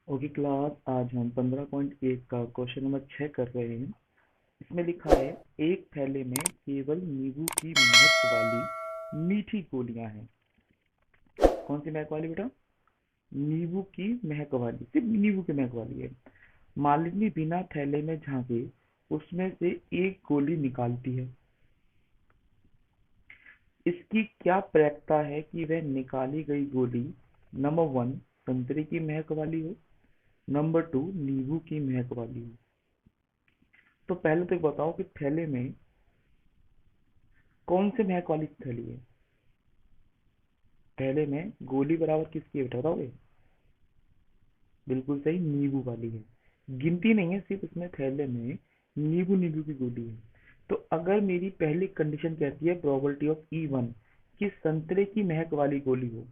Okay class, आज हम 15.1 का क्वेश्चन नंबर 6 कर रहे हैं। इसमें लिखा है एक थैले में केवल नींबू की महक वाली मीठी गोलियां हैं। कौन सी महक वाली बेटा? नींबू की महक वाली, सिर्फ नींबू की महक वाली है। मालिनी बिना थैले में झांके उसमें से एक गोली निकालती है। इसकी क्या प्रयोक्ता है कि वह निकाली गई गोली नंबर 1 संतरे की महक वाली हो, नंबर 2 नींबू की महक वाली हो। तो पहले तो बताओ कि थैले में कौन से महक वाली थैली है? थैले में गोली बराबर किसकी है बेटा, बताओगे? बिल्कुल सही, नींबू वाली है। गिनती नहीं है, सिर्फ इसमें थैले में नींबू नींबू की गोली है। तो अगर मेरी पहली कंडीशन कहती है प्रोबेबिलिटी ऑफ E1 कि संतरे की महक वाली गोली हो,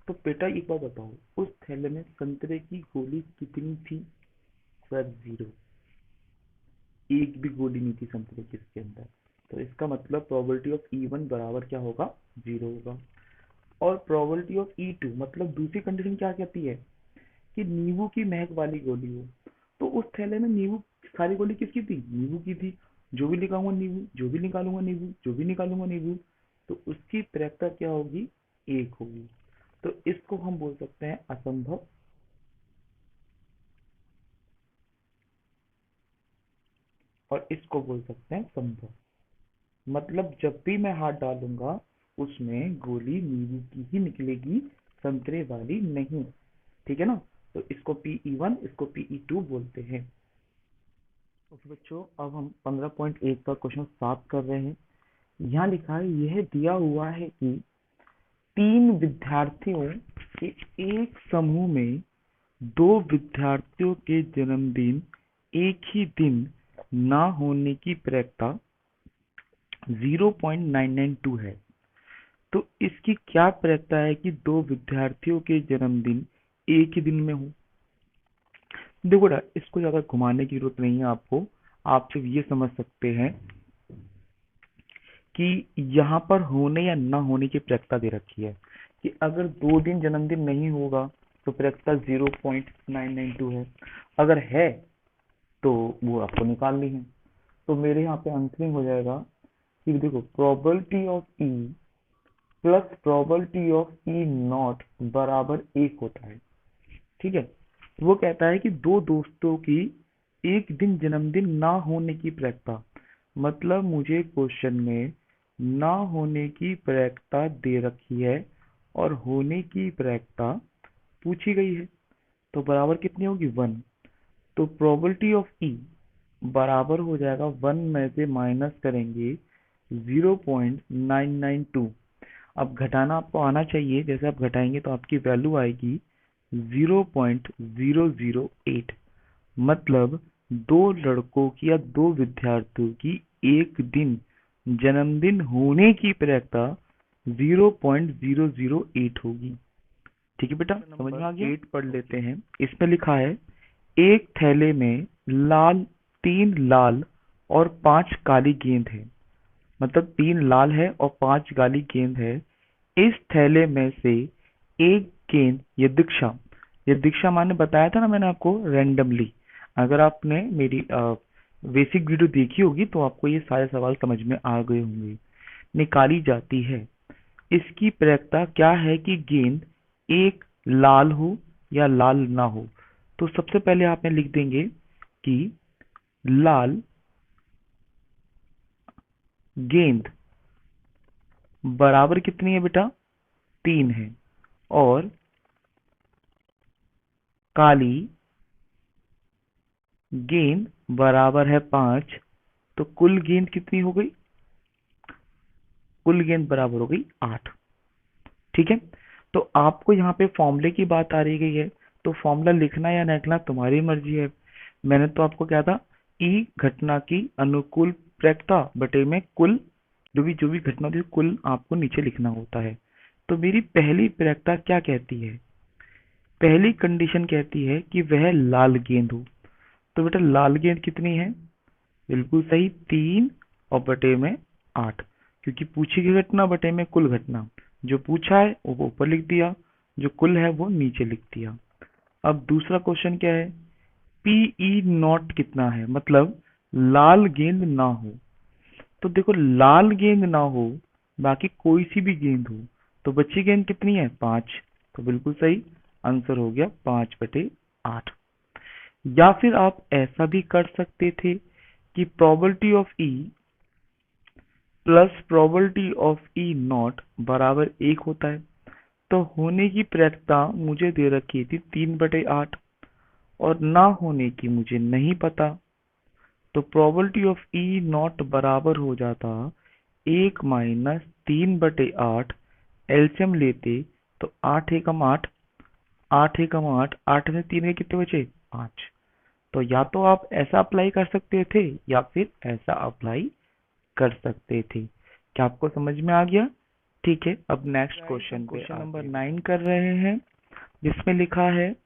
तो बेटा एक बार बताओ, उस थैले में संतरे की गोली कितनी थी? Sir zero. एक भी गोली नहीं थी संतरे की इसके अंदर। तो इसका मतलब प्रोबेबिलिटी ऑफ E1 बराबर क्या होगा? जीरो होगा। और प्रोबेबिलिटी ऑफ E2 मतलब दूसरी कंडीशन क्या कहती है कि नींबू की महक वाली गोली हो। तो उस थैले में नींबू, सारी गोली किसकी थी? नींबू की थी। जो भी निकालूंगा नींबू, जो भी निकालूंगा नींबू, जो भी निकालूंगा नींबू, तो उसकी प्रयोक्ता क्या होगी? एक होगी। तो इसको हम बोल सकते हैं असंभव, और इसको बोल सकते हैं संभव। मतलब जब भी मैं हाथ डालूंगा उसमें गोली नींबू की ही निकलेगी, संतरे वाली नहीं। ठीक है ना? तो इसको PE1, इसको PE2 बोलते हैं। ओके बच्चों, अब हम 15.1 का क्वेश्चन 7 कर रहे हैं। यहाँ लिखा है यह दिया हुआ है कि तीन विद्यार्थियों के एक समूह में दो विद्यार्थियों के जन्मदिन एक ही दिन ना होने की प्रवृत्ति 0.992 है। तो इसकी क्या प्रवृत्ति है कि दो विद्यार्थियों के जन्मदिन एक ही दिन में हो? देखो बेटा, इसको ज्यादा घुमाने की जरूरत नहीं है आपको। आप सिर्फ ये समझ सकते हैं कि यहाँ पर होने या ना होने की प्रवृत्ति दे रखी है कि अगर 2 दिन जन्मदिन नहीं होगा तो प्रवृत्ति 0.992 है। अगर है तो वो आपको निकालनी है। तो मेरे यहाँ पे आंसरिंग हो जाएगा कि देखो, probability of E plus probability of E not बराबर 1 होता है। ठीक है? वो कहता है कि दो दोस्तों की एक दिन जन्मदिन ना होने की प्रवृत्ति, मतलब मुझे क्वेश्चन में ना होने की प्रवृत्ति दे रखी है और होने की प्रवृत्ति पूछी गई है। तो बराबर कितनी होगी? 1। तो प्रोबेबिलिटी ऑफ ई बराबर हो जाएगा 1 में से माइनस करेंगे 0.992। अब घटाना आपको आना चाहिए, जैसे आप घटाएंगे तो आपकी वैल्यू आएगी 0.008। मतलब दो लड़कों की या दो विद्यार्थियों की एक दिन जन्मदिन होने की प्रवृत्ति 0.008 होगी। ठीक है बेटा, समझ में आ गया? 8 पढ़ लेते हैं। इसमें लिखा है एक थैले में तीन लाल और 5 काली गेंद है। मतलब 3 लाल है और 5 काली गेंद है। इस थैले में से एक गेंद यदृच्छा, यदृच्छा माने बताया था ना मैंने आपको, रैंडमली। अगर आपने मेरी बेसिक वीडियो देखी होगी तो आपको ये सारे सवाल समझ में आ गए होंगे। निकाली जाती है। इसकी प्रयोक्ता क्या है कि गेंद एक लाल हो या लाल ना हो। तो सबसे पहले आपने लिख देंगे कि लाल गेंद बराबर कितनी है बेटा? 3 है। और काली गेंद बराबर है 5। तो कुल गेंद कितनी हो गई? कुल गेंद बराबर हो गई 8। ठीक है? तो आपको यहाँ पे फॉर्मूले की बात आ रही गई है, तो फॉर्मूला लिखना या न लिखना तुम्हारी मर्जी है। मैंने तो आपको क्या था, ई घटना की अनुकूल प्रवृत्ति बटे में कुल, जो भी घटना होती है कुल आपको नीचे लिखना होता है। तो मेरी पहली प्रवृत्ति क्या कहती है? पहली कंडीशन कहती है कि वह लाल गेंद हो। तो बेटा लाल गेंद कितनी है? बिल्कुल सही, 3 और बटे में 8। क्योंकि पूछी गई घटना बटे में कुल घटना, जो पूछा है वो ऊपर लिख दिया, जो कुल है वो नीचे लिख दिया। अब दूसरा क्वेश्चन क्या है, पीई नॉट कितना है, मतलब लाल गेंद ना हो। तो देखो लाल गेंद ना हो, बाकी कोई सी भी गेंद हो, तो बची गेंद कितनी है, 5। तो बिल्कुल सही आंसर हो गया 5/8। या फिर आप ऐसा भी कर सकते थे कि probability of E plus probability of E not बराबर 1 होता है। तो होने की प्रायिकता मुझे दे रखी थी 3/8, और ना होने की मुझे नहीं पता। तो प्रोबेबिलिटी ऑफ ई नॉट बराबर हो जाता 1 माइनस 3/8। एलसीएम लेते तो 8 एकम 8, 8 एकम 8, 8 में 3 के कितने बचे, 5। तो या तो आप ऐसा अप्लाई कर सकते थे या फिर ऐसा अप्लाई कर सकते थे। क्या आपको समझ में आ गया? ठीक है, अब नेक्स्ट क्वेश्चन क्वेश्चन नंबर 9 कर रहे हैं, जिसमें लिखा है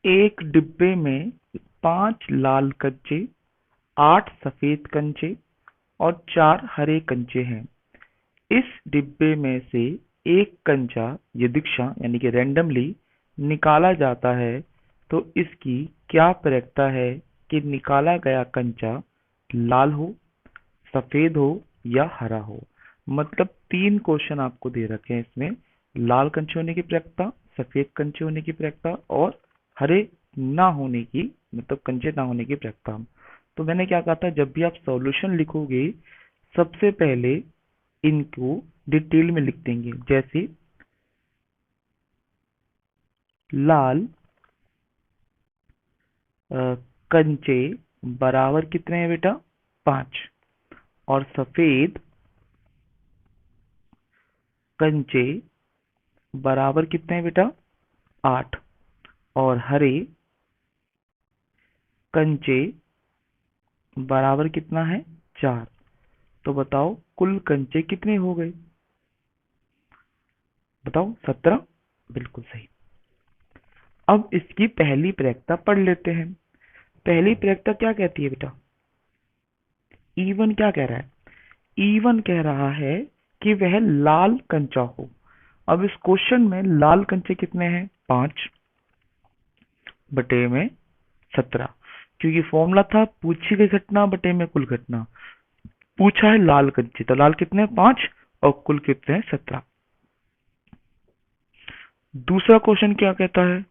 एक डिब्बे में 5 लाल कंचे, 8 सफेद कंचे और 4 हरे कंचे हैं। इस डिब्बे में से एक कंचा यदृच्छा यानी कि रैंडमली निकाला जाता है, तो इसकी क्या प्रायिकता है कि निकाला गया कंचा लाल हो, सफेद हो या हरा हो। मतलब 3 क्वेश्चन आपको दे रखे हैं इसमें, लाल कंचे होने की प्रायिकता, सफेद कंचे होने की प्रायिकता और हरे ना होने की, मतलब कंचे ना होने की प्रायिकता। तो मैंने क्या कहा था, जब भी आप सॉल्यूशन लिखोगे सबसे पहले इनको डिटेल में लिख देंगे। जैसे लाल कंचे बराबर कितने हैं बेटा, 5। और सफेद कंचे बराबर कितने हैं बेटा, 8। और हरे कंचे बराबर कितना है, 4। तो बताओ कुल कंचे कितने हो गए, बताओ 17। बिल्कुल सही। अब इसकी पहली प्रायिकता पढ़ लेते हैं। पहली प्रायिकता क्या कहती है बेटा, E1 क्या कह रहा है, E1 कह रहा है कि वह लाल कंचा हो। अब इस क्वेश्चन में लाल कंचे कितने हैं, 5/17, क्योंकि फॉर्मूला था पूछी गई घटना बटे में कुल घटना। पूछा है लाल कंचे, तो लाल कितने हैं, 5, और कुल कितने हैं, 17। दूसरा क्वेश्चन क्या कहता है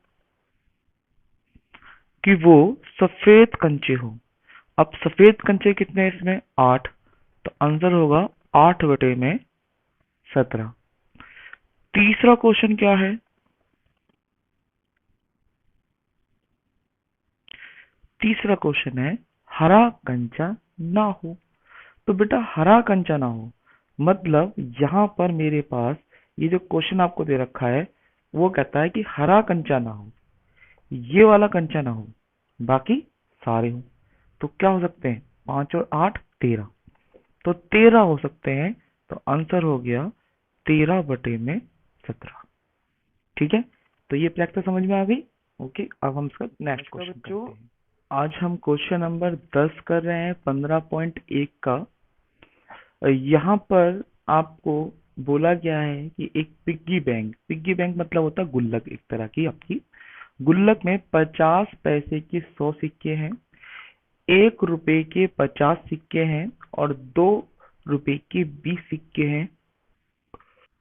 कि वो सफेद कंचे हो। अब सफेद कंचे कितने हैं इसमें, 8। तो आंसर होगा 8/17। तीसरा क्वेश्चन क्या है, तीसरा क्वेश्चन है हरा कंचा ना हो। तो बेटा हरा कंचा ना हो, मतलब यहाँ पर मेरे पास ये जो क्वेश्चन आपको दे रखा है वो कहता है कि हरा कंचा ना हो, ये वाला कंचा ना हो, बाकी सारे हो। तो क्या हो सकते हैं, 5 और 8 13। तो 13 हो सकते हैं। तो आंसर हो गया 13/17। ठीक है, तो ये प्रैक्टिस समझ में आ गई। ओके, अब हम इसका नेक्स्ट क्वेश्चन करते हैं। आज हम क्वेश्चन नंबर 10 कर रहे हैं 15.1 का। यहाँ पर आपको बोला गया है कि एक पिग्गी बैंक मतलब होता है गुल्लक, एक तरह की आपकी गुल्लक में 50 पैसे के 100 सिक्के हैं, 1 रुपए के 50 सिक्के हैं और 2 रुपए के 20 सिक्के हैं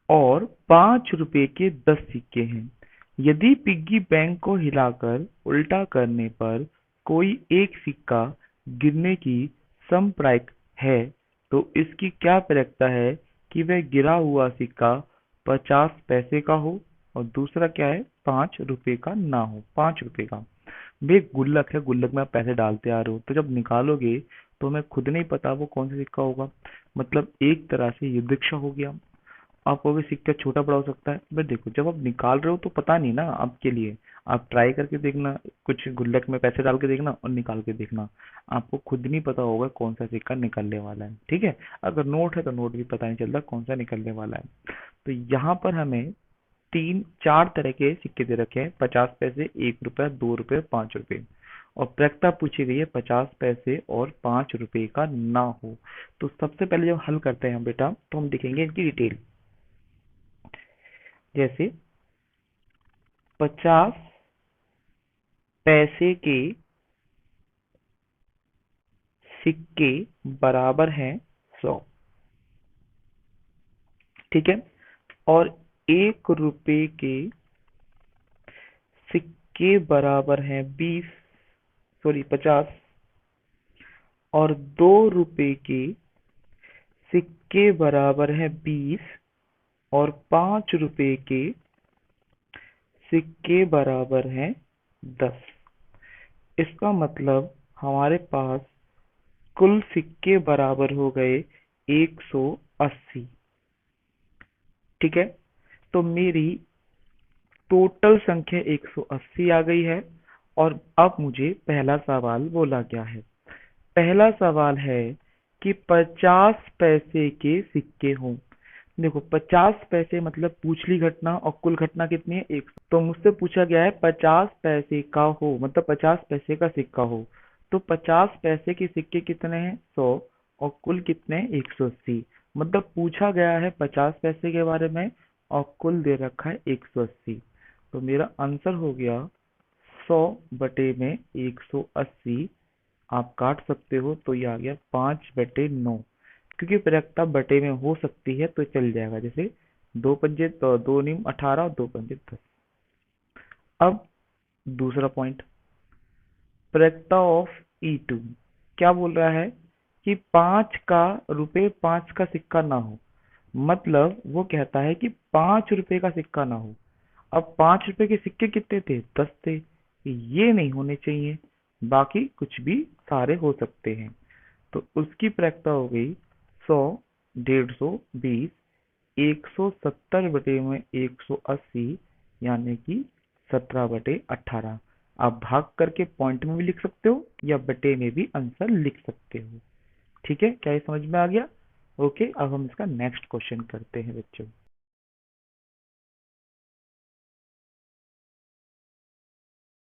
और 5 रुपए के 10 सिक्के हैं। यदि पिग्गी बैंक को हिलाकर उल्टा करने पर कोई एक सिक्का गिरने की संप्रायिक है, तो इसकी क्या प्रायिकता है कि वह गिरा हुआ सिक्का 50 पैसे का हो और दूसरा क्या है, 5 रुपए का ना हो, 5 रुपए का। वे गुल्लक है, गुल्लक में आप पैसे डालते आ रहे हो, तो जब निकालोगे तो हमें खुद नहीं पता वो कौन सा सिक्का होगा। मतलब एक तरह से ये दीक्षा हो गया। आप कहोगे सिक्का छोटा बड़ा हो सकता है, बट देखो जब आप निकाल रहे हो तो पता नहीं ना आपके लिए। आप ट्राई करके देखना, कुछ गुल्लक में पैसे डाल के देखना और निकाल के देखना, आपको खुद नहीं पता होगा कौन सा सिक्का निकलने वाला है। ठीक है, अगर नोट है तो नोट भी पता नहीं चलता कौन सा निकलने वाला है। तो यहाँ पर हमें 4 तरह के सिक्के दे रखे हैं, 50 पैसे, 1 रुपया, 2 रुपये, 5 रुपये। और प्रायिकता पूछी गई है 50 पैसे और 5 रुपए का ना हो। तो सबसे पहले जब हल करते हैं बेटा, तो हम देखेंगे इनकी डिटेल। जैसे 50 पैसे के सिक्के बराबर हैं 100। ठीक है। और 1 रुपए के सिक्के बराबर हैं 50। और 2 रुपए के सिक्के बराबर हैं 20। और 5 रुपए के सिक्के बराबर हैं 10। इसका मतलब हमारे पास कुल सिक्के बराबर हो गए 180। ठीक है। तो मेरी टोटल संख्या 180 आ गई है। और अब मुझे पहला सवाल बोला गया है। पहला सवाल है कि 50 पैसे के सिक्के हों। देखो 50 पैसे मतलब पूछली घटना और कुल घटना कितनी है 100। तो मुझसे पूछा गया है 50 पैसे का हो मतलब 50 पैसे का सिक्का हो। तो 50 पैसे के सिक्के कितने हैं 100। और कुल कितने हैं 180। मतलब पूछा गया है 50 पैसे के बारे में और कुल दे रखा है 180। तो मेरा आंसर हो गया 100/180। आप काट सकते हो तो ये आ गया 5/9। क्योंकि प्रयोक्ता बटे में हो सकती है तो चल जाएगा। जैसे 2 पंजे तो 2 नीम 18 और 2 पंजे 10। अब दूसरा पॉइंट, प्रयोक्ता ऑफ E2 क्या बोल रहा है कि रुपए 5 का सिक्का ना हो। मतलब वो कहता है कि 5 रुपए का सिक्का ना हो। अब 5 रुपए के सिक्के कितने थे 10 थे। ये नहीं होने चाहिए। बाकी कुछ भी सारे हो सकते हैं। तो उसकी प्रायिकता हो गई 100, 150, 20, 170/180 यानी कि 17/18। आप भाग करके पॉइंट में भी लिख सकते हो या बटे में भी आंसर लिख सकते हो। ठीक है, क्या ये समझ में आ गया? ओके, अब हम इसका नेक्स्ट क्वेश्चन करते हैं बच्चों।